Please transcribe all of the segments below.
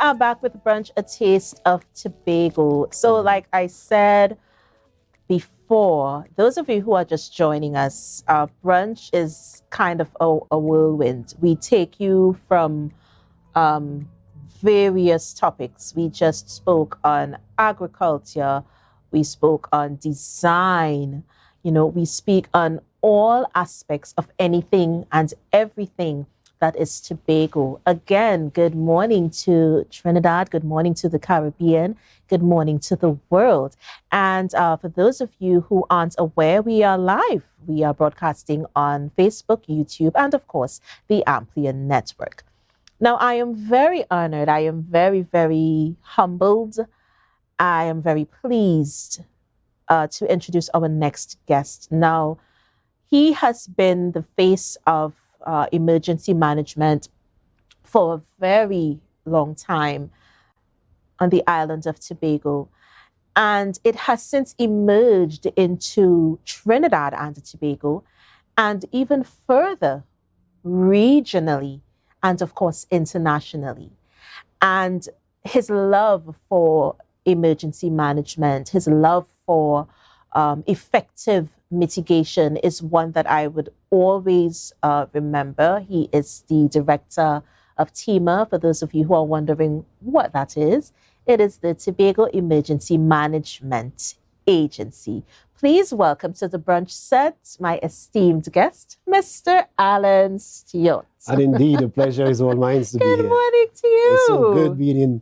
are back with Brunch, a taste of Tobago. So, like I said before, those of you who are just joining us, Brunch is kind of a whirlwind. We take you from um, various topics. We just spoke on agriculture, we spoke on design, we speak on all aspects of anything and everything that is Tobago. Again, good morning to Trinidad, good morning to the Caribbean, good morning to the world. And for those of you who aren't aware, we are live. We are broadcasting on Facebook, YouTube, and of course, the Amplian Network. Now, I am very honored. I am very, very humbled. I am very pleased to introduce our next guest. Now, he has been the face of emergency management for a very long time on the island of Tobago. And it has since emerged into Trinidad and Tobago, and even further regionally, and of course, internationally. And his love for emergency management, his love for effective mitigation is one that I would always remember. He is the director of TEMA, for those of you who are wondering what that is. It is the Tobago Emergency Management Agency. Please welcome to the Brunch set my esteemed guest, Mr. Allan Stewart. And indeed, the pleasure is all mine to be here. Good morning to you. It's so good being in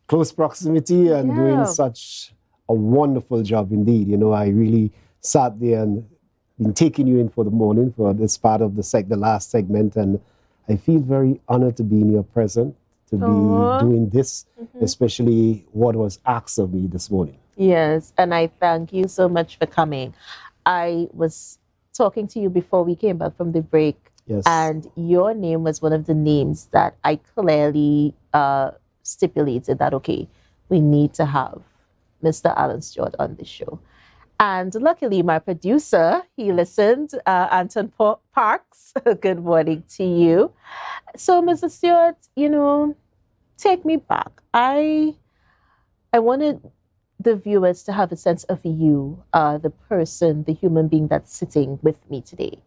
close proximity and doing such a wonderful job indeed. I really sat there and been taking you in for the morning for this part of the last segment, and I feel very honored to be in your presence, to be doing this, especially what was asked of me this morning. Yes, and I thank you so much for coming. I was talking to you before we came back from the break, and your name was one of the names that I clearly stipulated that, okay, we need to have Mr. Allan Stewart on the show. And luckily, my producer, he listened, Anton Parks. Good morning to you. So, Mr. Stewart, take me back. I wanted the viewers to have a sense of you, the person, the human being that's sitting with me today.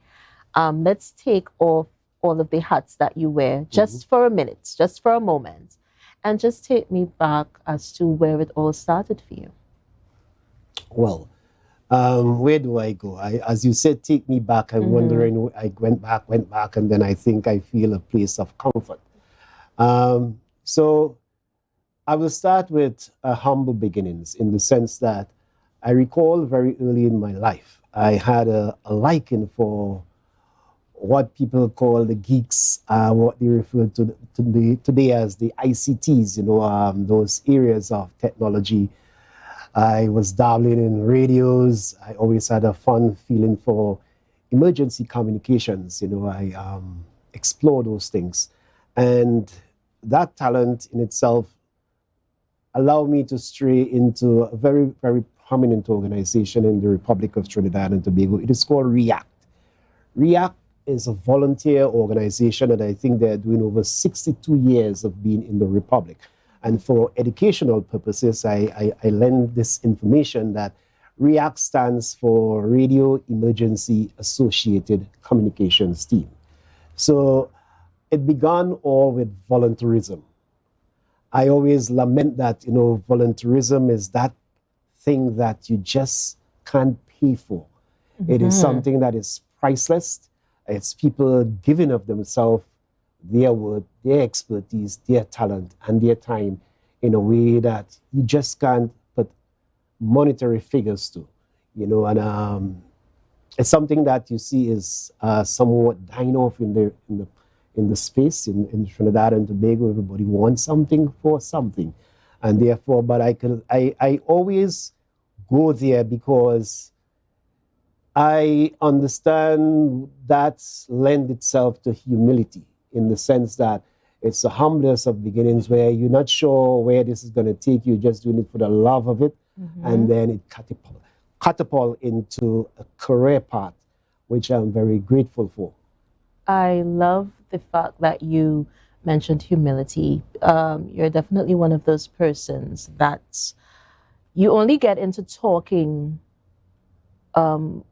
Let's take off all of the hats that you wear just for a minute, just for a moment, and just take me back as to where it all started for you. Well, where do I go? As you said, take me back. I'm wondering, I went back, and then I think I feel a place of comfort. So I will start with humble beginnings in the sense that I recall very early in my life, I had a liking for what people call the geeks, what they refer to today as the ICTs, those areas of technology. I was dabbling in radios. I always had a fun feeling for emergency communications. I explore those things. And that talent in itself allowed me to stray into a very, very prominent organization in the Republic of Trinidad and Tobago. It is called REACT. REACT is a volunteer organization that I think they're doing over 62 years of being in the Republic. And for educational purposes, I lend this information that REACT stands for Radio Emergency Associated Communications Team. So it began all with volunteerism. I always lament that, volunteerism is that thing that you just can't pay for. It is something that is priceless. It's people giving of themselves, their work, their expertise, their talent, and their time in a way that you just can't put monetary figures to, and it's something that you see is somewhat dying off in the space in Trinidad and Tobago. Everybody wants something for something, and therefore, but I always go there because I understand that lend itself to humility, in the sense that it's the humblest of beginnings where you're not sure where this is going to take you, just doing it for the love of it, and then it catapult into a career path, which I'm very grateful for. I love the fact that you mentioned humility. You're definitely one of those persons that you only get into talking um,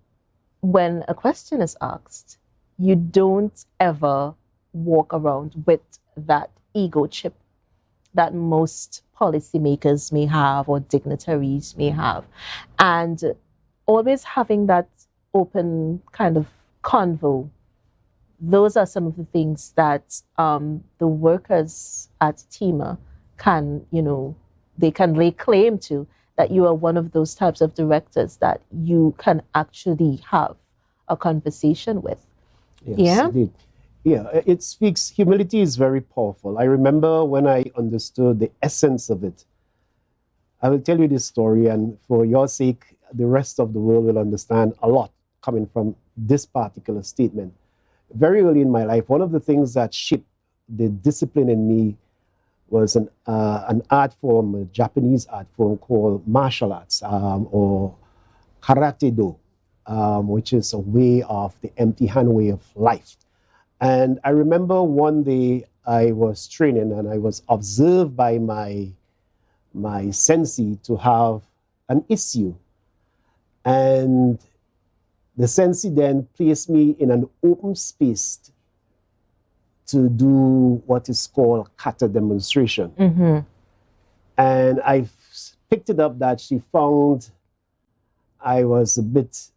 when a question is asked. You don't ever walk around with that ego chip that most policymakers may have or dignitaries may have. And always having that open kind of convo, those are some of the things that the workers at TEMA can, they can lay claim to, that you are one of those types of directors that you can actually have a conversation with. Yes, Yeah. indeed. Yeah, it speaks, humility is very powerful. I remember when I understood the essence of it. I will tell you this story, and for your sake, the rest of the world will understand a lot coming from this particular statement. Very early in my life, one of the things that shaped the discipline in me was an art form, a Japanese art form called martial arts, or karate do, which is a way of the empty hand way of life. And I remember one day I was training and I was observed by my sensei to have an issue. And the sensei then placed me in an open space to do what is called kata demonstration. Mm-hmm. And I picked it up that she found I was a bit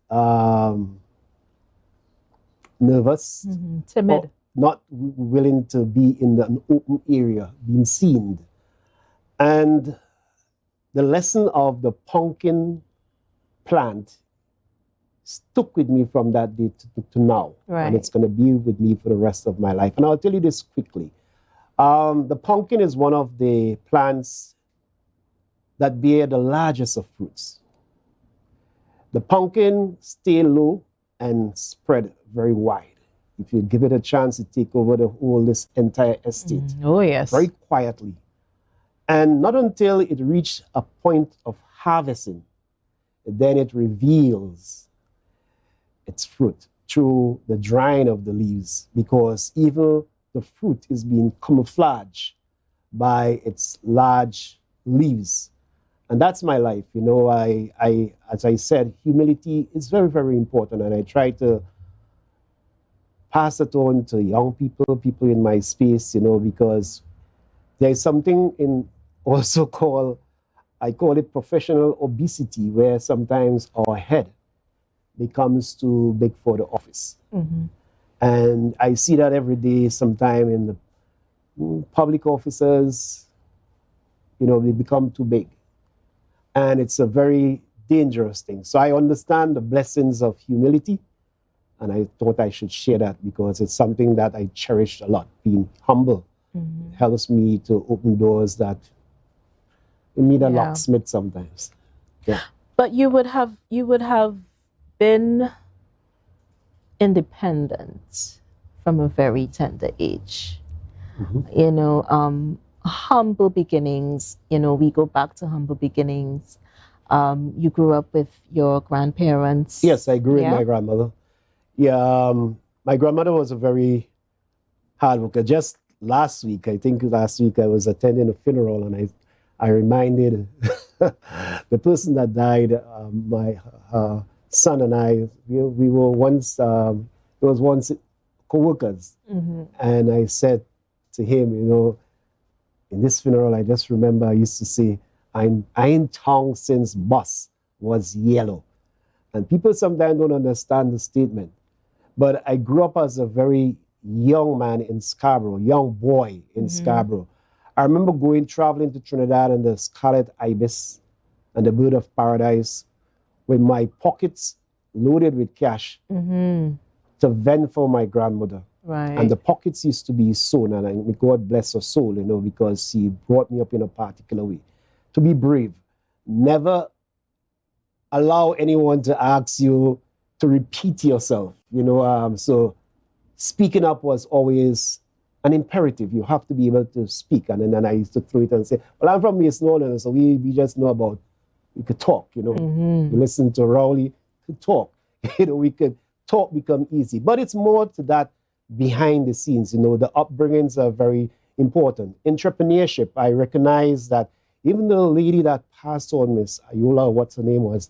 nervous, Timid. or not willing to be in an open area, being seen. And the lesson of the pumpkin plant stuck with me from that day to now. Right. And it's going to be with me for the rest of my life. And I'll tell you this quickly. The pumpkin is one of the plants that bear the largest of fruits. The pumpkin stay low and spread very wide. If you give it a chance to take over this entire estate. Oh, yes. Very quietly. And not until it reached a point of harvesting, then it reveals its fruit through the drying of the leaves, because even the fruit is being camouflaged by its large leaves. And that's my life. I as I said, humility is very, very important. And I try to pass it on to young people in my space, because there's something in also I call it professional obesity, where sometimes our head becomes too big for the office. Mm-hmm. And I see that every day, sometime in the public officers, they become too big. And it's a very dangerous thing. So I understand the blessings of humility, and I thought I should share that because it's something that I cherished a lot. Being humble helps me to open doors that you need a locksmith sometimes. Yeah. But you would have been independent from a very tender age. Mm-hmm. Humble beginnings. We go back to humble beginnings. You grew up with your grandparents. Yes, I grew with my grandmother. Yeah, my grandmother was a very hard worker. Just last week, I was attending a funeral, and I reminded the person that died, my son and I, we were once, co-workers. Mm-hmm. And I said to him, in this funeral, I just remember I used to say, I'm tongue since bus was yellow. And people sometimes don't understand the statement. But I grew up as a very young man in Scarborough, young boy in Scarborough. I remember traveling to Trinidad in the Scarlet Ibis and the Bird of Paradise with my pockets loaded with cash to vend for my grandmother. Right. And the pockets used to be sewn, and God bless her soul, because she brought me up in a particular way. To be brave. Never allow anyone to ask you to repeat yourself, so speaking up was always an imperative. You have to be able to speak. And then I used to throw it and say, well, I'm from East Northern, so we just know about, we could talk, You listen to Rowley, could talk. We could talk become easy. But it's more to that behind the scenes, the upbringings are very important. Entrepreneurship, I recognize that even the lady that passed on, Miss Ayula, what's her name was,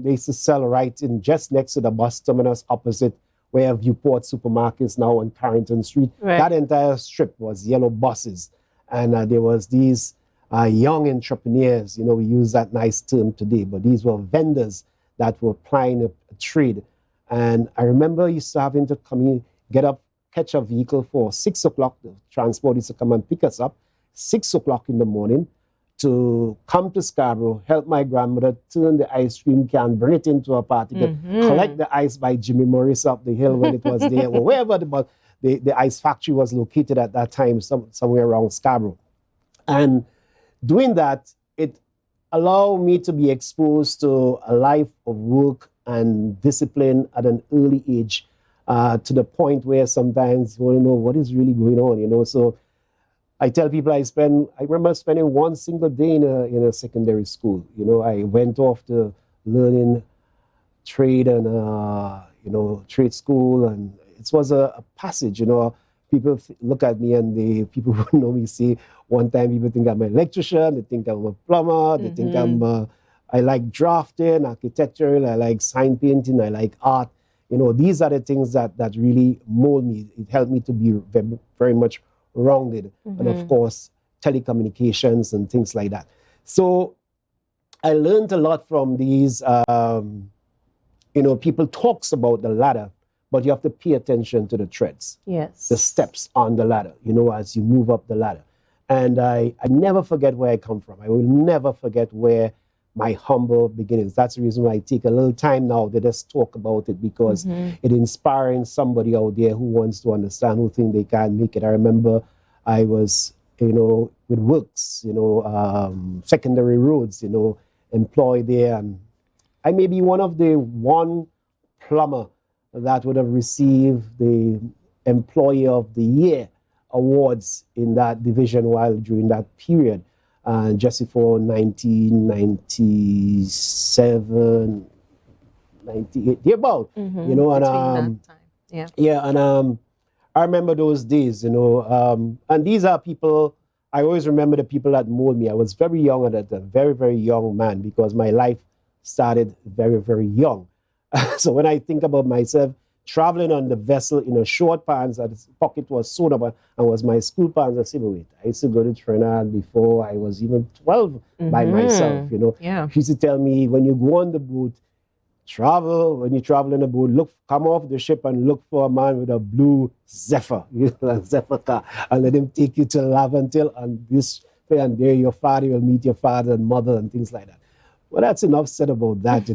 they used to sell right in just next to the bus terminus opposite where Viewport Supermarkets now on Carrington Street. Right. That entire strip was yellow buses. And there was these young entrepreneurs, we use that nice term today, but these were vendors that were plying a trade. And I remember used to having to come in, get up, catch a vehicle for 6 o'clock. The transport used to come and pick us up 6 o'clock in the morning to come to Scarborough, help my grandmother turn the ice cream can, bring it into a party, collect the ice by Jimmy Morris up the hill when it was there, or wherever the ice factory was located at that time, somewhere around Scarborough. And doing that, it allowed me to be exposed to a life of work and discipline at an early age, to the point where sometimes you want to know what is really going on, So I tell people I remember spending one single day in a secondary school. I went off to learning trade and, trade school, and it was a passage, People look at me and people who know me say, one time people think I'm an electrician, they think I'm a plumber, they think I like drafting, architecture, I like sign painting, I like art. These are the things that really mold me. It helped me to be very, very much rounded. And of course, telecommunications and things like that. So I learned a lot from these, people talks about the ladder, but you have to pay attention to the treads. Yes. The steps on the ladder, as you move up the ladder. And I never forget where I come from. I will never forget where my humble beginnings. That's the reason why I take a little time now to just talk about it, because it inspiring somebody out there who wants to understand, who think they can make it. I remember I was, with works, secondary roads, employed there. And I may be one of the one plumber that would have received the Employee of the Year awards in that division while during that period. Just before 1997, 98, about, and I remember those days, and these are people, I always remember the people that mold me. I was very young at that, very, very young man, because my life started very, very young. So when I think about myself, traveling on the vessel in a short pants, and the pocket was sewn up and was my school pants. I said, wait, I used to go to Trinidad before I was even 12 by myself, Yeah. She used to tell me, when you go on the boat, when you travel in a boat, come off the ship and look for a man with a blue Zephyr, a Zephyr car, and let him take you to Laventille, and this and there your father will meet your father and mother and things like that. Well, that's enough said about that,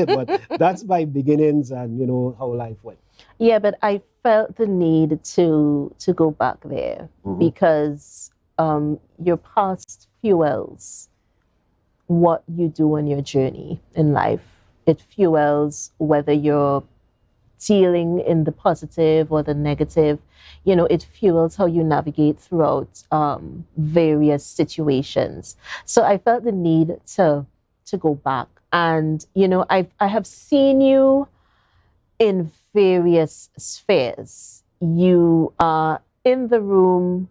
but that's my beginnings and, how life went. Yeah, but I felt the need to go back there because your past fuels what you do on your journey in life. It fuels whether you're dealing in the positive or the negative. It fuels how you navigate throughout various situations. So I felt the need to go back. And, I have seen you in various spheres. You are in the room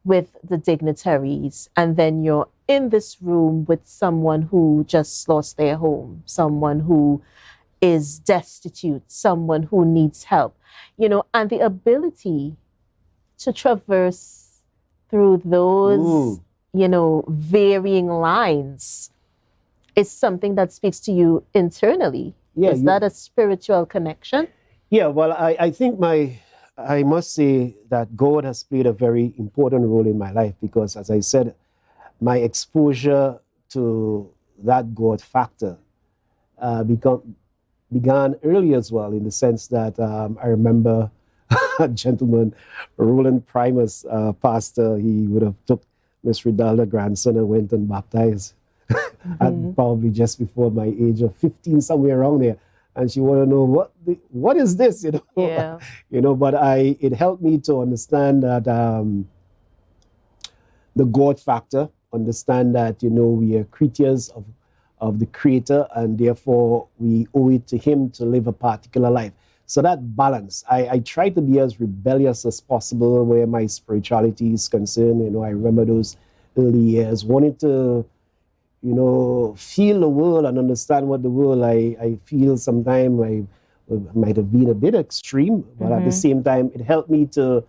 with the dignitaries, and then you're in this room with someone who just lost their home, someone who is destitute, someone who needs help, and the ability to traverse through those, varying lines is something that speaks to you internally. Yeah, is that a spiritual connection? Yeah, well, I think I must say that God has played a very important role in my life, because, as I said, my exposure to that God factor began early as well, in the sense that I remember a gentleman, Roland Primus, pastor, he would have took Miss Ridalda, grandson, and went and baptized at probably just before my age of 15, somewhere around there. And she wanted to know what is this, Yeah. But it helped me to understand that the God factor, understand that, we are creatures of the Creator, and therefore we owe it to Him to live a particular life. So that balance, I try to be as rebellious as possible where my spirituality is concerned. I remember those early years, wanting to, feel the world and understand what the world I feel sometimes I might have been a bit extreme, but at the same time, it helped me to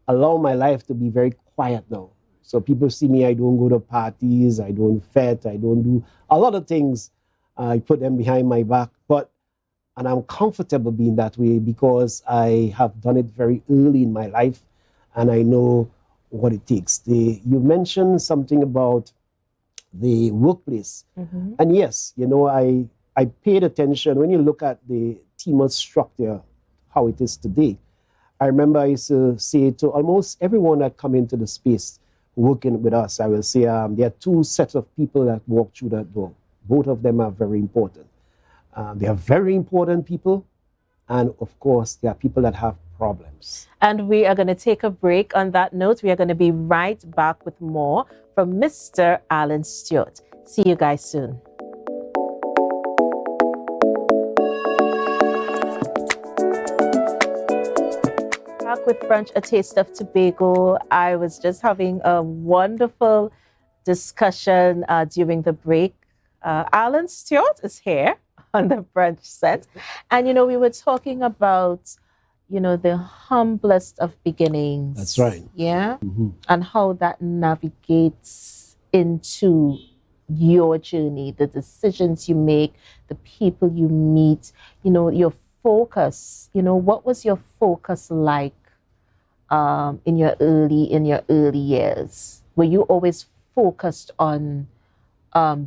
allow my life to be very quiet now. So people see me, I don't go to parties, I don't fet, I don't do a lot of things. I put them behind my back, and I'm comfortable being that way because I have done it very early in my life and I know what it takes. You mentioned something about the workplace. And yes, I paid attention when you look at the team structure, how it is today. I remember I used to say to almost everyone that come into the space working with us, I will say there are two sets of people that walk through that door. Both of them are very important. They are very important people. And of course, there are people that have problems. And we are going to take a break on that note. We are going to be right back with more from Mr. Allan Stewart. See you guys soon. Back with Brunch, a taste of Tobago. I was just having a wonderful discussion during the break. Allan Stewart is here on the Brunch set. And, we were talking about, the humblest of beginnings. That's right. Yeah. And how that navigates into your journey, the decisions you make, the people you meet, your focus. What was your focus like in your early years? Were you always focused on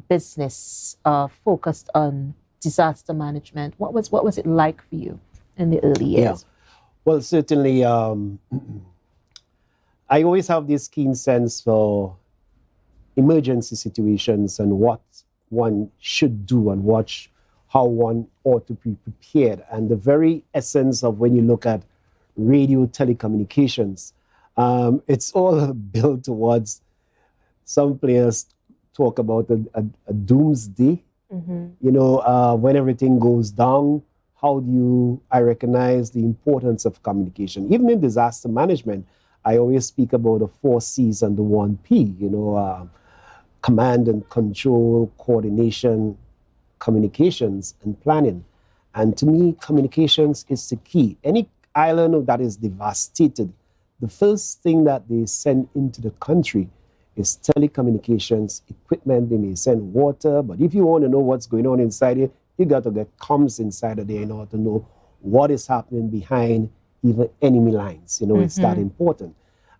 business, focused on disaster management? What was it like for you in the early years? Yeah. Well, certainly, I always have this keen sense for emergency situations and what one should do and how one ought to be prepared. And the very essence of when you look at radio telecommunications, it's all built towards, some players talk about a doomsday. When everything goes down, how do I recognize the importance of communication? Even in disaster management, I always speak about the 4 C's and the 1 P, command and control, coordination, communications, and planning. And to me, communications is the key. Any island that is devastated, the first thing that they send into the country is telecommunications equipment. They may send water, but if you want to know what's going on inside it, you got to get comms inside of there in order to know what is happening behind even enemy lines. It's that important.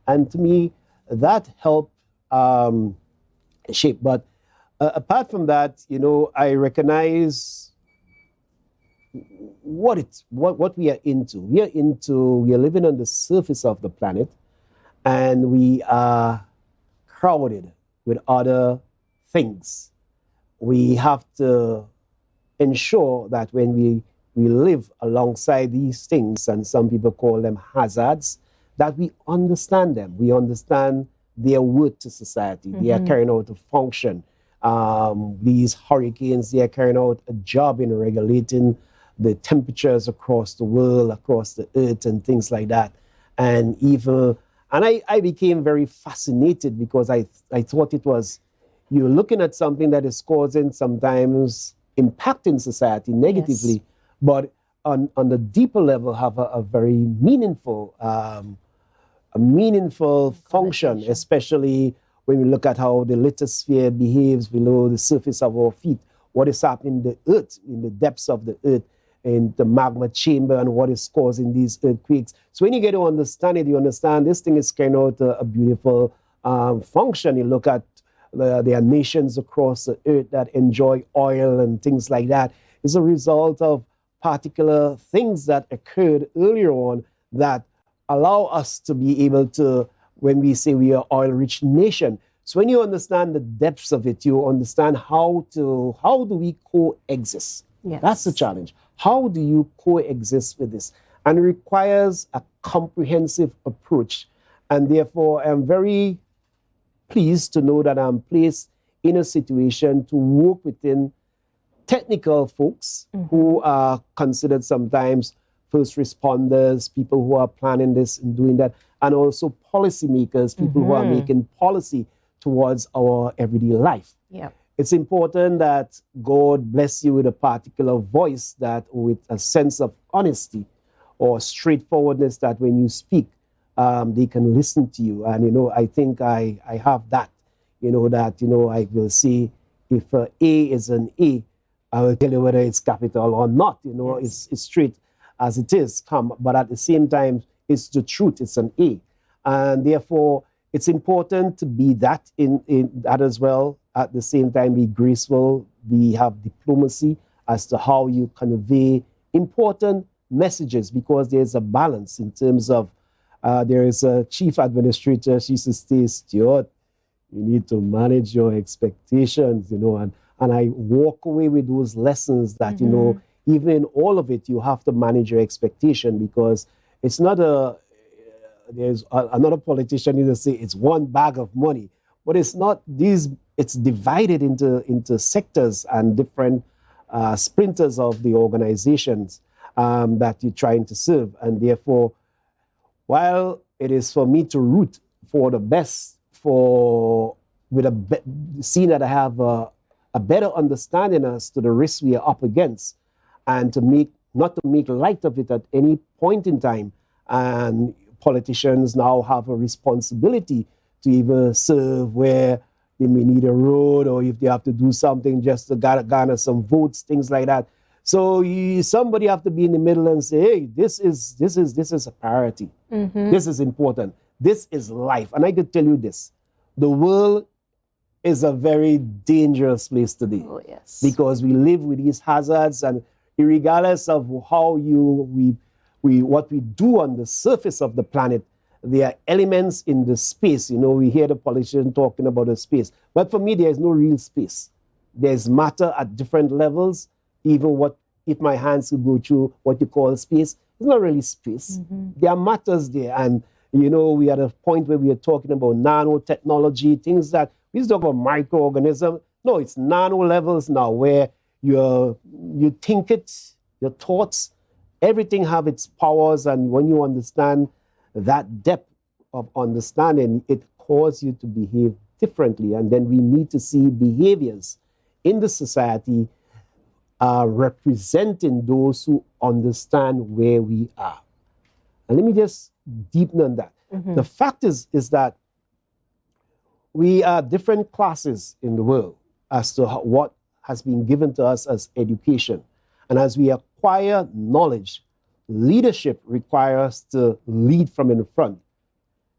And to me, that helped shape. But apart from that, I recognize what we are into. We are living on the surface of the planet, and we are crowded with other things. We have to ensure that when we live alongside these things, and some people call them hazards, that we understand them. We understand their worth to society. They are carrying out a function. These hurricanes, they are carrying out a job in regulating the temperatures across the world, across the earth, and things like that. And I became very fascinated because I thought it was, you're looking at something that is causing sometimes impacting society negatively, but on the deeper level have a very meaningful function, especially when we look at how the lithosphere behaves below the surface of our feet, what is happening in the earth, in the depths of the earth, in the magma chamber, and what is causing these earthquakes. So when you get to understand it, you understand this thing is carrying out a beautiful function. You look at there are nations across the earth that enjoy oil and things like that. It's a result of particular things that occurred earlier on that allow us to be able to, when we say we are oil-rich nation. So when you understand the depths of it, you understand how do we coexist. Yes. That's the challenge. How do you coexist with this? And it requires a comprehensive approach. And therefore, I'm very pleased to know that I'm placed in a situation to work within technical folks who are considered sometimes first responders, people who are planning this and doing that, and also policymakers, people who are making policy towards our everyday life. Yeah. It's important that God bless you with a particular voice, that with a sense of honesty or straightforwardness, that when you speak, they can listen to you. And, I think I have that, that, I will say if A is an A, I will tell you whether it's capital or not, Yes. it's straight as it is, but at the same time, it's the truth, it's an A. And therefore, it's important to be that in that as well. At the same time, be graceful, have diplomacy as to how you convey important messages, because there's a balance in terms of, there is a chief administrator, she used to say, Stewart, you need to manage your expectations, and I walk away with those lessons that, even in all of it, you have to manage your expectation, because it's not another politician used to say it's one bag of money, but it's not these, it's divided into sectors and different sprinters of the organizations that you're trying to serve. And therefore, while it is for me to root for the best, seeing that I have a better understanding as to the risks we are up against, and not to make light of it at any point in time. And politicians now have a responsibility to either serve where they may need a road, or if they have to do something just to garner some votes, things like that. So somebody have to be in the middle and say, hey, this is a priority. This is important. This is life. And I could tell you this, the world is a very dangerous place today. Oh, yes. Because we live with these hazards, and regardless of how what we do on the surface of the planet, there are elements in the space. We hear the politician talking about the space. But for me, there is no real space. There's matter at different levels. Even if my hands could go through what you call space, it's not really space. There are matters there. And, we are at a point where we are talking about nanotechnology, things that we used to talk about microorganisms. No, it's nano levels now, where you think it, your thoughts, everything have its powers. And when you understand that depth of understanding, it causes you to behave differently. And then we need to see behaviors in the society representing those who understand where we are. And let me just deepen on that. The fact is that we are different classes in the world as to what has been given to us as education. And as we acquire knowledge, leadership requires us to lead from in front,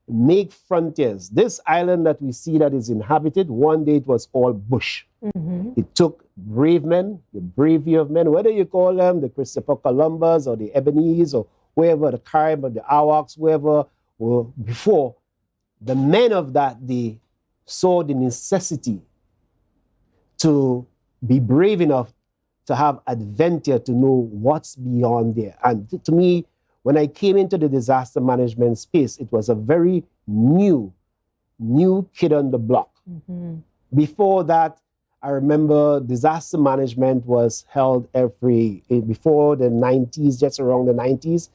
make frontiers. This island that we see that is inhabited, one day it was all bush. It took brave men, the bravery of men, whether you call them the Christopher Columbus or the Ebenezer or whoever, the Carib or the Arawaks, whoever were before. The men of that day saw the necessity to be brave enough to have adventure, to know what's beyond there. And to me, when I came into the disaster management space, it was a very new kid on the block. Before that, I remember disaster management was held before the 90s, just around the 90s.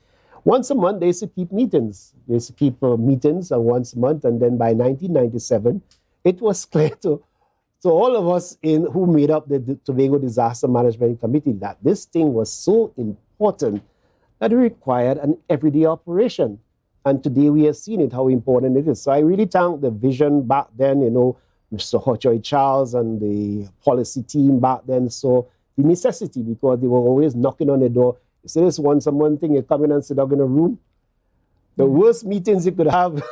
Once a month, they used to keep meetings. They used to keep meetings once a month. And then by 1997, it was clear to all of us who made up the Tobago Disaster Management Committee that this thing was so important that it required an everyday operation. And today we have seen it, how important it is. So I really thank the vision back then, Mr. Hochoy Charles and the policy team back then saw the necessity, because they were always knocking on the door. You say this once a month thing, you come in and sit down in a room. The worst meetings you could have,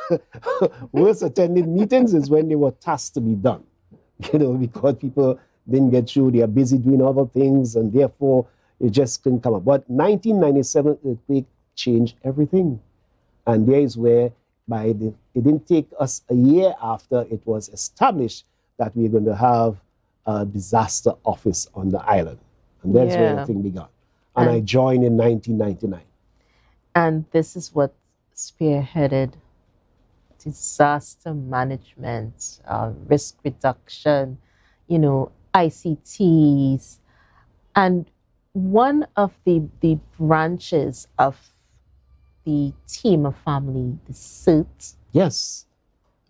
worst attended meetings, is when they were tasked to be done. Because people didn't get through, they are busy doing other things, and therefore it just couldn't come up. But 1997 earthquake changed everything. And there is where it didn't take us a year after it was established that we are going to have a disaster office on the island. And that's where the thing began. And I joined in 1999. And this is what spearheaded disaster management, risk reduction, ICTs. And one of the branches of the team of family, the suit. Yes,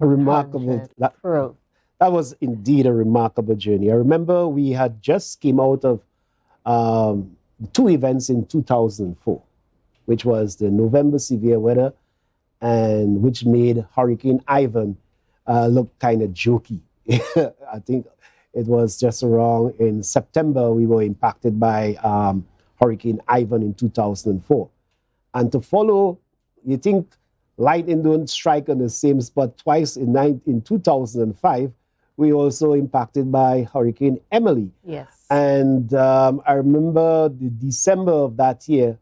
a remarkable, that was indeed a remarkable journey. I remember we had just came out of two events in 2004, which was the November severe weather and which made Hurricane Ivan look kind of jokey. I think it was just around in September we were impacted by Hurricane Ivan in 2004. And to follow, you think lightning don't strike on the same spot twice in 2005, we also impacted by Hurricane Emily. Yes. And I remember the December of that year,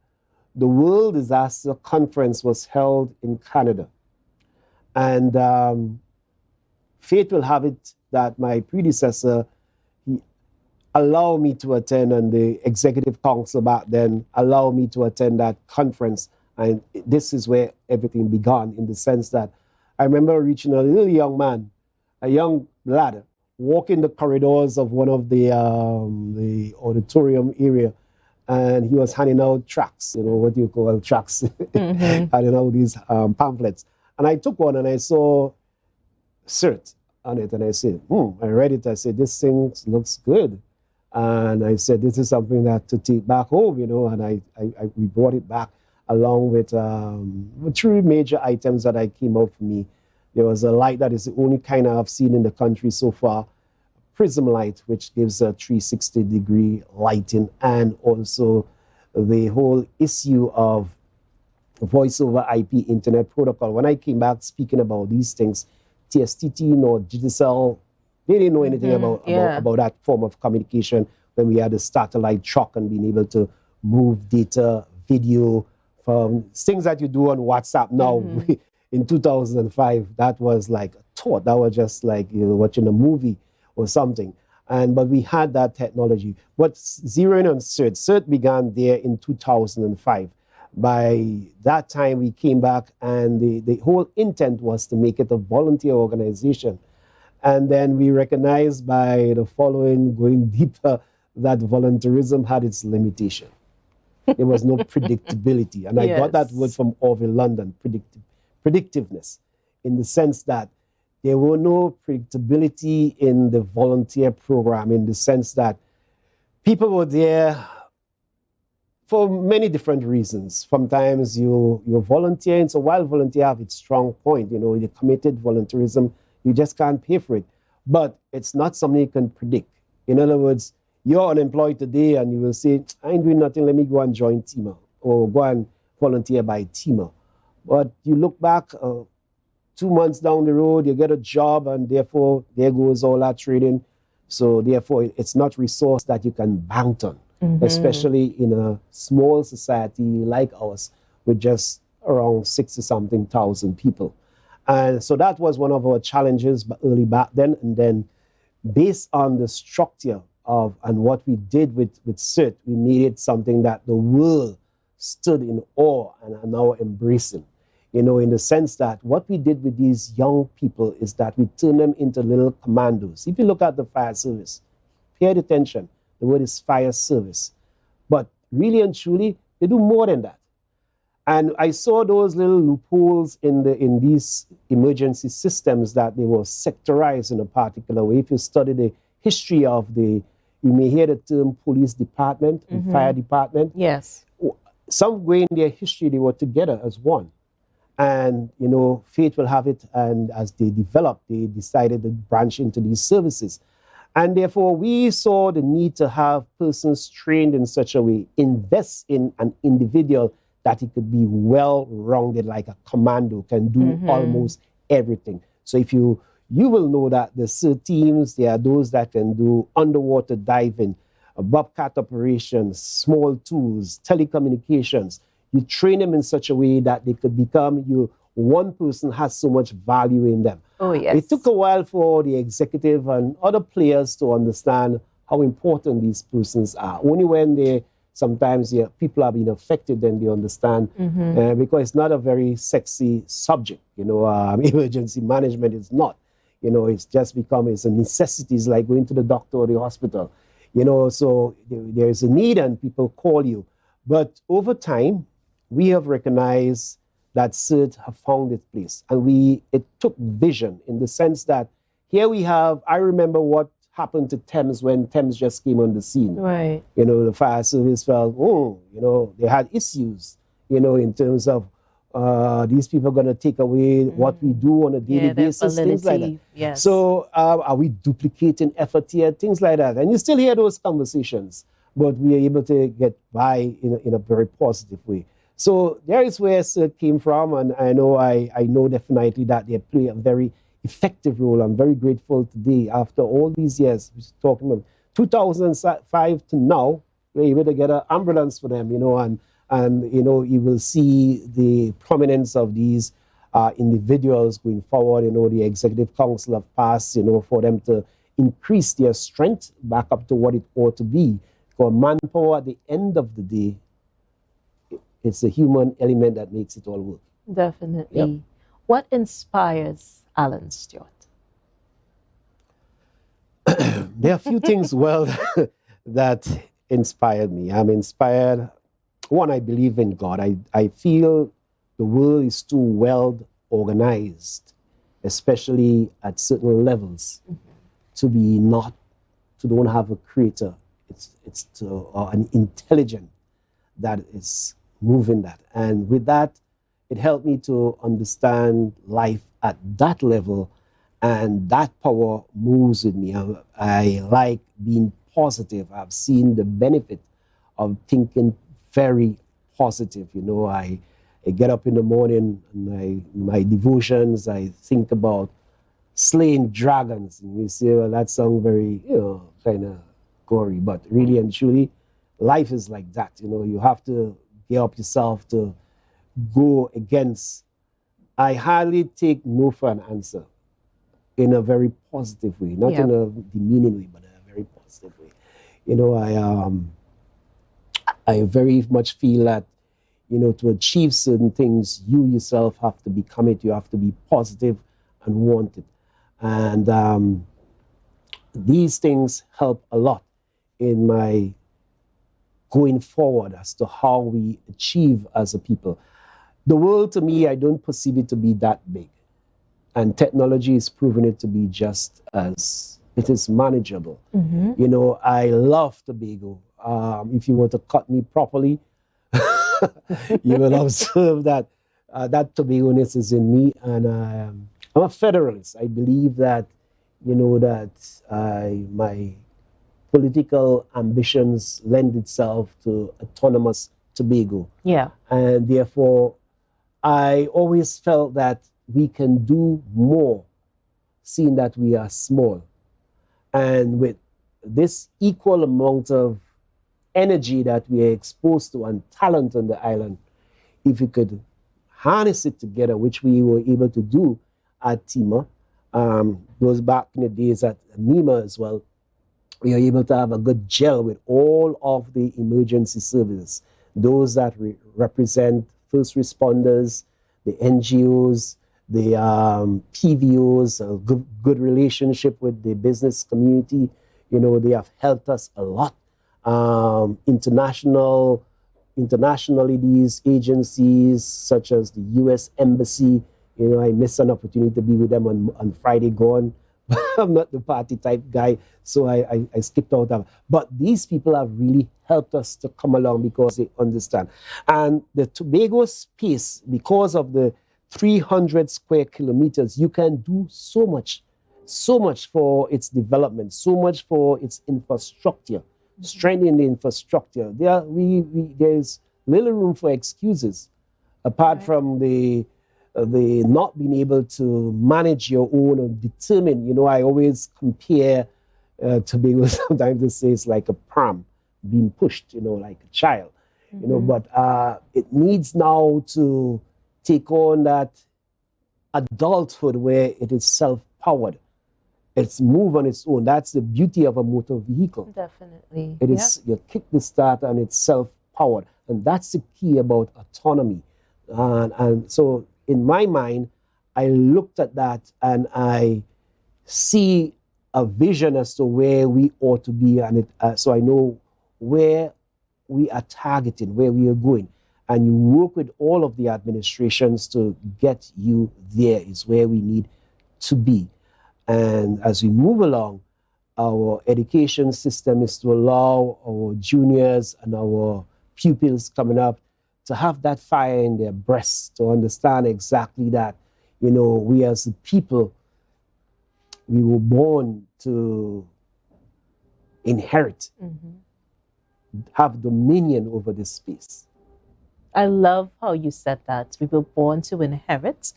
the World Disaster Conference was held in Canada. And fate will have it that my predecessor, he allowed me to attend, and the executive council back then allowed me to attend that conference. And this is where everything began, in the sense that I remember reaching a little young man, a young lad, walking the corridors of one of the auditorium area, and he was handing out tracts, what do you call tracts? Mm-hmm. Handing out these pamphlets. And I took one and I saw CERT on it, and I said, I read it. I said, this thing looks good. And I said, this is something that to take back home, and we brought it back along with three major items that I came out for me. There was a light that is the only kind I've seen in the country so far, prism light, which gives a 360-degree lighting, and also the whole issue of voice over IP internet protocol. When I came back speaking about these things, TSTT nor Digicel, they didn't know anything about that form of communication when we had a satellite truck and being able to move data, video, from things that you do on WhatsApp now. Mm-hmm. In 2005, that was like a thought. That was just like watching a movie or something. But we had that technology. But zeroing on CERT began there in 2005. By that time, we came back, and the whole intent was to make it a volunteer organization. And then we recognized by the following, going deeper, that volunteerism had its limitation. There was no predictability. And I got that word from Orville London, predictiveness, in the sense that there were no predictability in the volunteer program, in the sense that people were there for many different reasons. Sometimes you're volunteering, so while volunteer have its strong point, the committed volunteerism, you just can't pay for it. But it's not something you can predict. In other words, you're unemployed today and you will say, I ain't doing nothing, let me go and join TEMA, or go and volunteer by TEMA. But you look back 2 months down the road, you get a job, and therefore there goes all that trading. So therefore it's not resource that you can bank on, especially in a small society like ours with just around 60-something thousand people. And so that was one of our challenges early back then. And then based on the structure and what we did with CERT, we needed something that the world stood in awe and are now embracing. In the sense that what we did with these young people is that we turned them into little commandos. If you look at the fire service, pay attention, the word is fire service. But really and truly, they do more than that. And I saw those little loopholes in these emergency systems, that they were sectorized in a particular way. If you study the history of you may hear the term police department and fire department. Yes. Some way in their history, they were together as one. And, fate will have it. And as they developed, they decided to branch into these services. And therefore, we saw the need to have persons trained in such a way, invest in an individual that he could be well-rounded, like a commando, can do almost everything. So if you will know that the CERT teams, there are those that can do underwater diving, bobcat operations, small tools, telecommunications. You train them in such a way that they could become one person has so much value in them. Oh, yes. It took a while for the executive and other players to understand how important these persons are. Only when sometimes people are being affected, then they understand, because it's not a very sexy subject. Emergency management is not. It's just it's a necessity. It's like going to the doctor or the hospital. So there is a need and people call you. But over time, we have recognized that CERT have found its place. And it took vision in the sense that here we have, I remember what happened to Thames when Thames just came on the scene. Right. The fire service felt, they had issues, in terms of these people are going to take away what we do on a daily basis, things like that. Yes. So are we duplicating effort here, things like that? And you still hear those conversations, but we are able to get by in a very positive way. So there is where CERT came from, and I know definitely that they play a very effective role. I'm very grateful today, after all these years, talking about 2005 to now, we're able to get an ambulance for them, and you will see the prominence of these individuals going forward. The executive council have passed, for them to increase their strength back up to what it ought to be. Because manpower, at the end of the day, it's the human element that makes it all work. Definitely. Yep. What inspires Allan Stewart? There are a few things, that inspired me. I'm inspired. One, I believe in God. I feel the world is too well organized, especially at certain levels, to don't have a creator. It's an intelligent that is moving that. And with that, it helped me to understand life at that level, and that power moves with me. I like being positive. I've seen the benefit of thinking very positive. I get up in the morning, and my devotions, I think about slaying dragons. And you say, well, that sounds very, kind of gory, but really and truly, life is like that. You have to gear up yourself to go against. I hardly take no for an answer in a very positive way, not in a demeaning way, but in a very positive way. I very much feel that, to achieve certain things, you yourself have to be committed, you have to be positive and want it. And these things help a lot in my going forward as to how we achieve as a people. The world, to me, I don't perceive it to be that big. And technology is proving it to be just as it is manageable. I love Tobago. If you were to cut me properly, you will observe that that Tobago-ness is in me. And I'm a federalist. I believe that, my political ambitions lend itself to autonomous Tobago. Yeah. And therefore, I always felt that we can do more, seeing that we are small. And with this equal amount of energy that we are exposed to and talent on the island, if we could harness it together, which we were able to do at TIMA, goes back in the days at NEMA as well, we are able to have a good gel with all of the emergency services, those that represent first responders, the NGOs, the PVOs, a good relationship with the business community. They have helped us a lot. Internationally, these agencies such as the U.S. Embassy, I missed an opportunity to be with them on Friday gone. I'm not the party type guy, so I skipped out of it. But these people have really helped us to come along because they understand. And the Tobago space, because of the 300 square kilometers, you can do so much for its development, so much for its infrastructure, strengthening the infrastructure. There's little room for excuses, apart from the not being able to manage your own or determine. I always compare Tobago sometimes to say it's like a pram being pushed, like a child. But it needs now to take on that adulthood where it is self-powered. It's move on its own. That's the beauty of a motor vehicle. Definitely. It is, you kick the start and it's self-powered. And that's the key about autonomy. And so in my mind, I looked at that and I see a vision as to where we ought to be, and so I know where we are targeting, where we are going. And you work with all of the administrations to get you there is where we need to be. And as we move along, our education system is to allow our juniors and our pupils coming up to have that fire in their breasts, to understand exactly that, we as a people, we were born to inherit, have dominion over this space. I love how you said that. We were born to inherit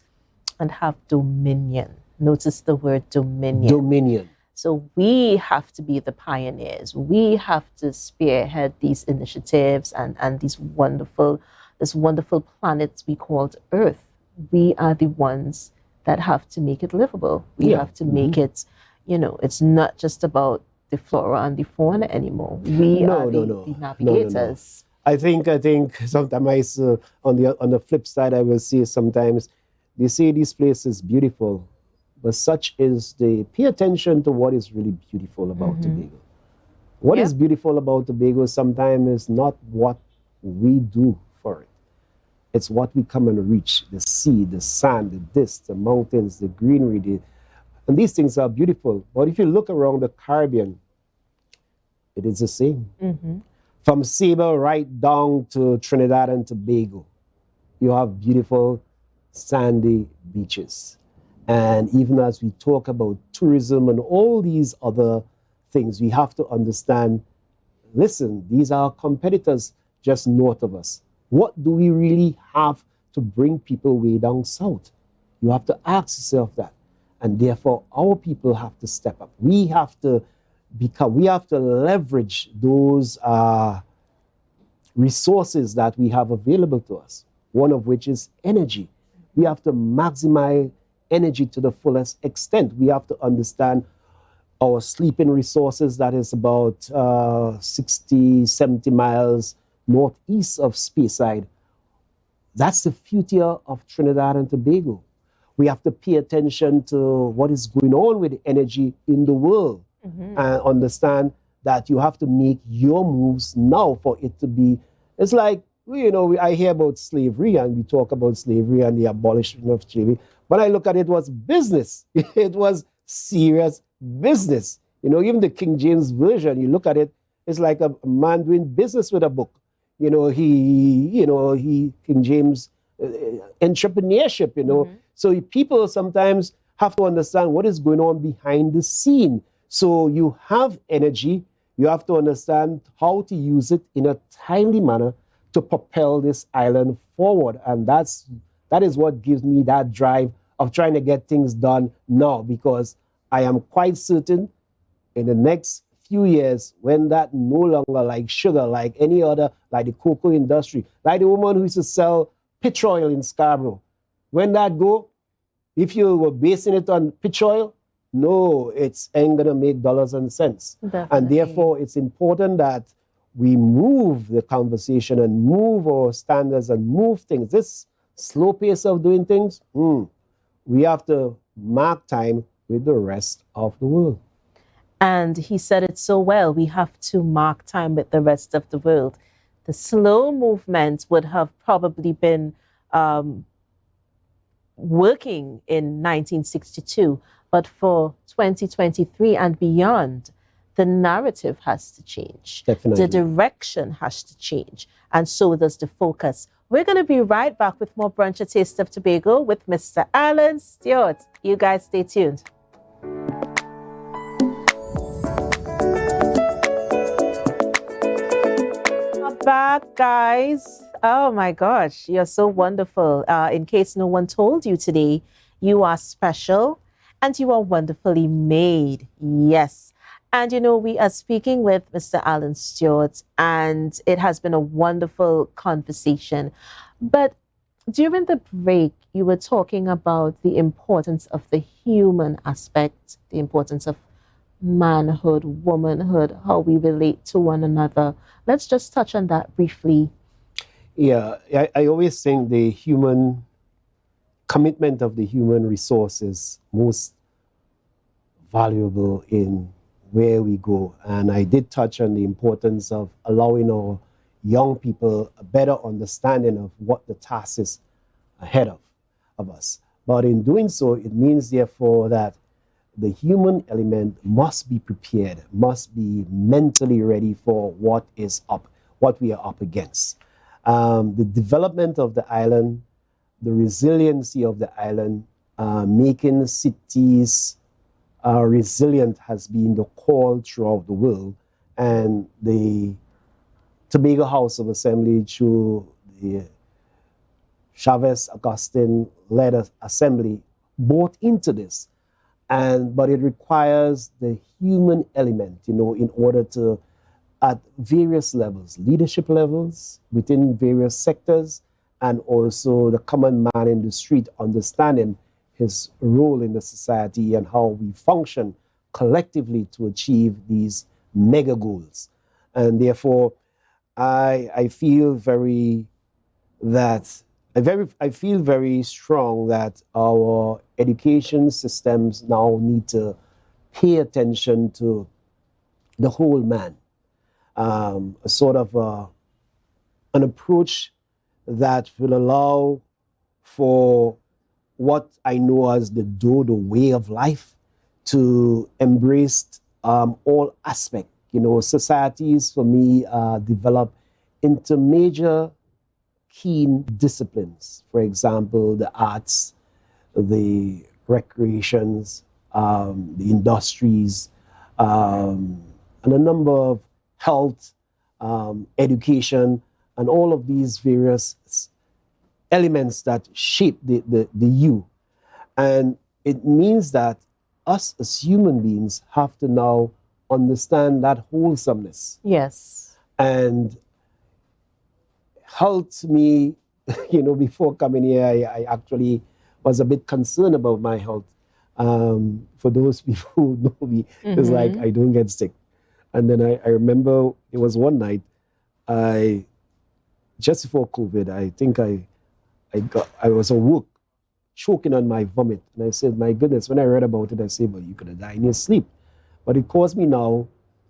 and have dominion. Notice the word dominion. Dominion. So we have to be the pioneers. We have to spearhead these initiatives and this wonderful planet we called Earth. We are the ones that have to make it livable. We have to make it, it's not just about the flora and the fauna anymore. We are the navigators. I think sometimes on the flip side, I will say sometimes they say this place is beautiful, but such is pay attention to what is really beautiful about Tobago. What is beautiful about Tobago sometimes is not what we do for it. It's what we come and reach, the sea, the sand, the mountains, the greenery. And these things are beautiful. But if you look around the Caribbean, it is the same. From Sable right down to Trinidad and Tobago, you have beautiful sandy beaches. And even as we talk about tourism and all these other things, we have to understand, listen, these are competitors just north of us. What do we really have to bring people way down south? You have to ask yourself that. And therefore, our people have to step up. We have to leverage those resources that we have available to us, one of which is energy. We have to maximize energy to the fullest extent. We have to understand our sleeping resources, that is about 60, 70 miles northeast of Speyside. That's the future of Trinidad and Tobago. We have to pay attention to what is going on with energy in the world and understand that you have to make your moves now for it to be. It's like, I hear about slavery and we talk about slavery and the abolishment of slavery, but I look at it was business. It was serious business. Even the King James Version, you look at it, it's like a man doing business with a book. King James entrepreneurship, So people sometimes have to understand what is going on behind the scene. So you have energy, you have to understand how to use it in a timely manner to propel this island forward. And that is what gives me that drive of trying to get things done now, because I am quite certain in the next few years, when that no longer like sugar, like any other, like the cocoa industry, like the woman who used to sell pitch oil in Scarborough, when that go, if you were basing it on pitch oil, no, it's ain't gonna make dollars and cents. Definitely. And therefore, it's important that we move the conversation and move our standards and move things. This slow pace of doing things, we have to mark time with the rest of the world. And he said it so well. We have to mark time with the rest of the world. The slow movement would have probably been working in 1962, but for 2023 and beyond, the narrative has to change. Definitely. The direction has to change. And so does the focus. We're going to be right back with more Brunch, A Taste of Tobago with Mr. Allan Stewart. You guys stay tuned. Back, guys. Oh my gosh, you're so wonderful. In case no one told you today, you are special and you are wonderfully made. Yes. And we are speaking with Mr. Allan Stewart, and it has been a wonderful conversation. But during the break, you were talking about the importance of the human aspect, the importance of manhood, womanhood, how we relate to one another. Let's just touch on that briefly. Yeah, I always think the human commitment of the human resources most valuable in where we go. And I did touch on the importance of allowing our young people a better understanding of what the task is ahead of us. But in doing so, it means, therefore, that the human element must be prepared, must be mentally ready for what we are up against. The development of the island, the resiliency of the island, making cities resilient has been the call throughout the world. And the Tobago House of Assembly, through the Chavez Augustine led assembly, bought into this. But it requires the human element, in order to, at various levels, leadership levels within various sectors, and also the common man in the street understanding his role in the society and how we function collectively to achieve these mega goals. And therefore, I feel very strong that our education systems now need to pay attention to the whole man, a sort of an approach that will allow for what I know as the Dodo way of life to embrace all aspects. Societies, for me, develop into major keen disciplines. For example, the arts, the recreations, the industries, and a number of health, education, and all of these various elements that shape the you. And it means that us as human beings have to now understand that wholesomeness. Yes. And helped me, before coming here, I actually was a bit concerned about my health. For those people who know me, it's like I don't get sick. And then I remember it was one night, just before COVID, I think I was awoke, choking on my vomit. And I said, my goodness, when I read about it, I said, well, you could have died in your sleep. But it caused me now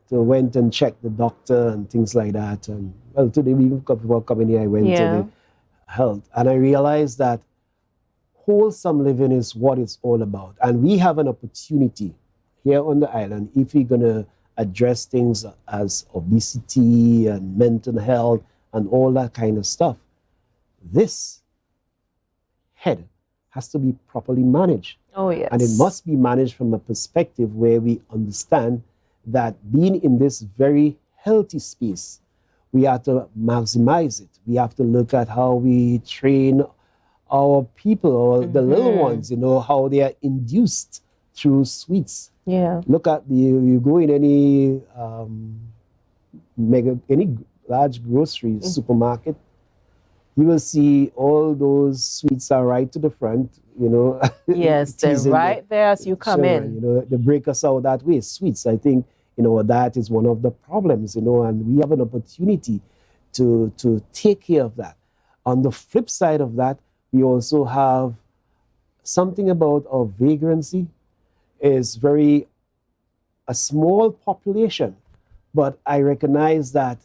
to went and check the doctor and things like that. And well, today, before coming here, I went to the health. And I realized that wholesome living is what it's all about. And we have an opportunity here on the island, if we're going to address things as obesity and mental health and all that kind of stuff. This head has to be properly managed. Oh, yes. And it must be managed from a perspective where we understand that being in this very healthy space, we have to maximize it. We have to look at how we train our people, or the little ones, how they are induced through sweets. Yeah. Look at you go in any large grocery supermarket, you will see all those sweets are right to the front, Yes, they're right there as you come in. They break us out that way. Sweets, I think, that is one of the problems, and we have an opportunity to take care of that. On the flip side of that, we also have something about our vagrancy is a small population, but I recognize that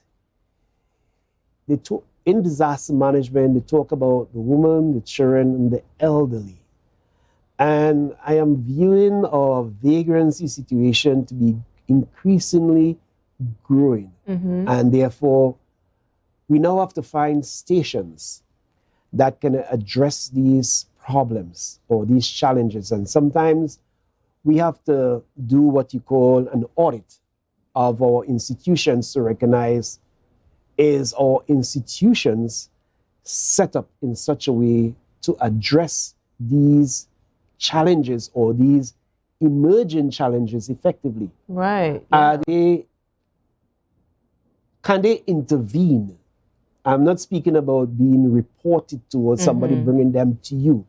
in disaster management, they talk about the women, the children, and the elderly. And I am viewing our vagrancy situation to be increasingly growing. And therefore, we now have to find stations that can address these problems or these challenges. And sometimes we have to do what you call an audit of our institutions to recognize, is our institutions set up in such a way to address these challenges or these emerging challenges effectively? Right. Yeah. Can they intervene? I'm not speaking about being reported to or somebody bringing them to you.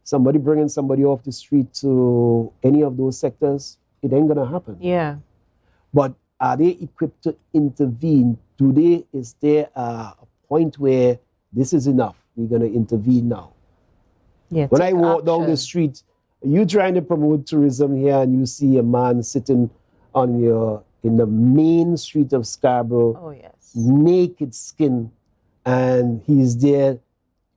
Somebody bringing somebody off the street to any of those sectors, it ain't gonna happen. Yeah. But are they equipped to intervene? Is there a point where this is enough? We're gonna intervene now. Yeah. When I walk down the street You trying to promote tourism here, and you see a man sitting in the main street of Scarborough, Oh, yes. naked skin, and he's there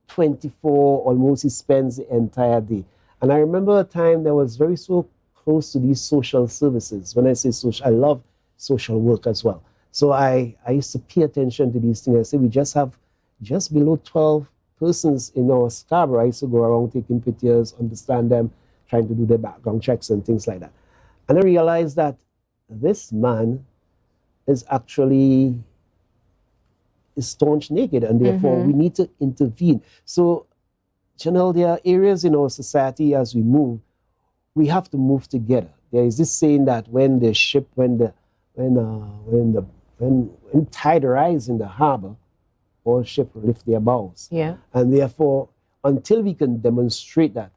24, almost he spends the entire day. And I remember a time that was very so close to these social services. When I say social, I love social work as well. So I used to pay attention to these things. I said, we just have just below 12 persons in our Scarborough. I used to go around taking pictures, understand them, trying to do their background checks and things like that. And I realized that this man is actually staunch naked, and therefore we need to intervene. So, Janelle, there are areas in our society as we move, we have to move together. There is this saying that when tide rise in the harbor, all ships lift their bows. Yeah. And therefore, until we can demonstrate that,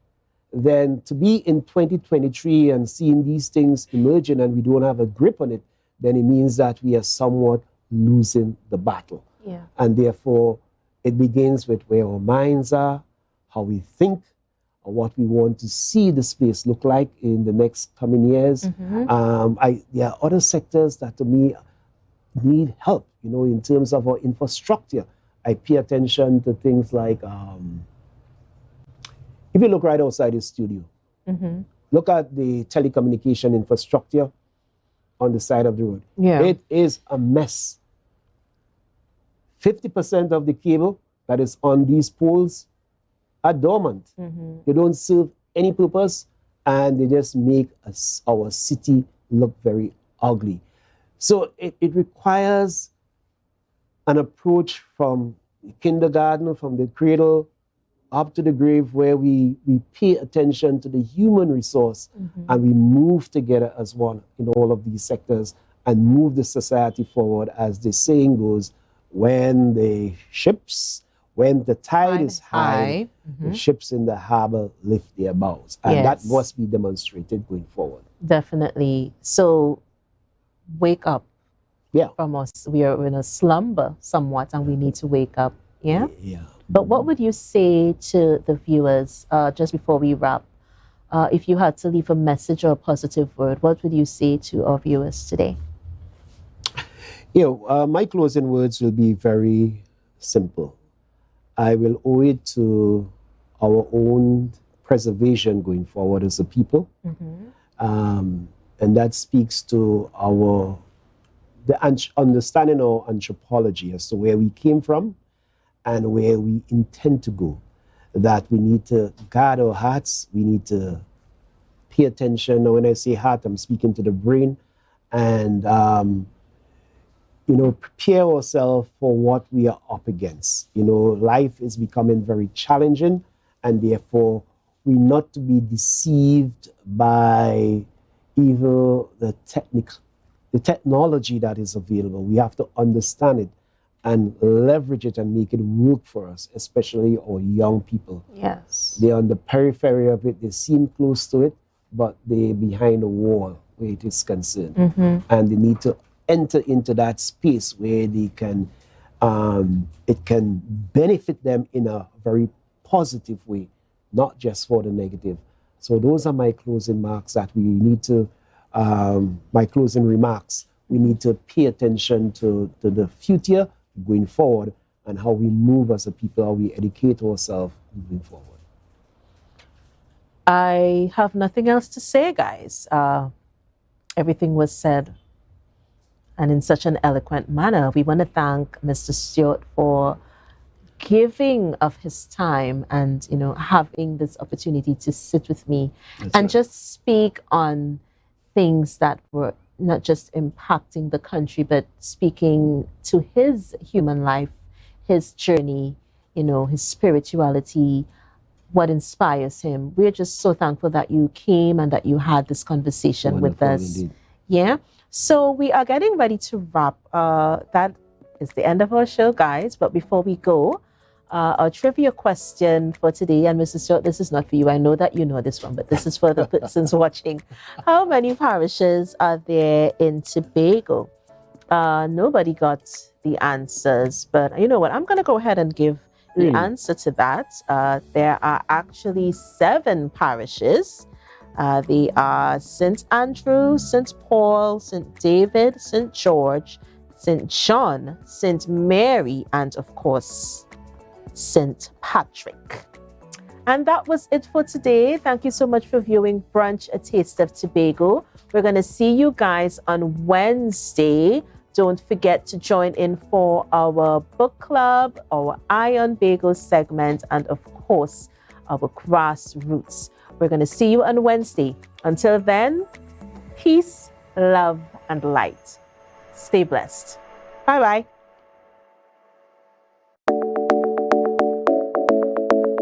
then to be in 2023 and seeing these things emerging and we don't have a grip on it, then it means that we are somewhat losing the battle. Yeah. And therefore, it begins with where our minds are, how we think, or what we want to see the space look like in the next coming years. There are other sectors that to me need help, in terms of our infrastructure. I pay attention to things like, if you look right outside the studio, look at the telecommunication infrastructure on the side of the road. Yeah. It is a mess. 50% of the cable that is on these poles are dormant. They don't serve any purpose, and they just make our city look very ugly. So it requires an approach from kindergarten, from the cradle up to the grave, where we pay attention to the human resource and we move together as one in all of these sectors and move the society forward. As the saying goes, when the tide is high, the ships in the harbor lift their bows. And that must be demonstrated going forward. Definitely. So wake up. Yeah. From us. We are in a slumber somewhat, and we need to wake up. Yeah? Yeah. But what would you say to the viewers, just before we wrap? If you had to leave a message or a positive word, what would you say to our viewers today? My closing words will be very simple. I will owe it to our own preservation going forward as a people. And that speaks to the understanding of anthropology as to where we came from and where we intend to go. That we need to guard our hearts, we need to pay attention. Now, when I say heart, I'm speaking to the brain, and prepare ourselves for what we are up against. Life is becoming very challenging, and therefore we're not to be deceived by even the technology that is available. We have to understand it and leverage it and make it work for us, especially our young people. Yes. They're on the periphery of it. They seem close to it, but they're behind a wall where it is concerned. And they need to enter into that space where they can, it can benefit them in a very positive way, not just for the negative. So those are my closing remarks that we need to, my closing remarks. We need to pay attention to the future going forward and how we move as a people, how we educate ourselves moving forward. I have nothing else to say, guys. Everything was said, and in such an eloquent manner. We want to thank Mr. Stewart for giving of his time and having this opportunity to sit with me and just speak on things that were not just impacting the country, but speaking to his human life, his journey, his spirituality, what inspires him. We're just so thankful that you came and that you had this conversation with us. Indeed. Yeah. So we are getting ready to wrap. That is the end of our show, guys. But before we go, our trivia question for today, and Mrs. Stewart, this is not for you. I know that you know this one, but this is for the persons watching. How many parishes are there in Tobago? Nobody got the answers, but you know what? I'm going to go ahead and give the answer to that. There are actually 7 parishes. They are St. Andrew, St. Paul, St. David, St. George, St. John, St. Mary, and of course, St. Patrick. And that was it for today. Thank you so much for viewing Brunch, A Taste of Tobago. We're going to see you guys on Wednesday. Don't forget to join in for our book club, our Eye on Bagel segment, and of course, our grassroots. We're going to see you on Wednesday. Until then, peace, love, and light. Stay blessed. Bye-bye.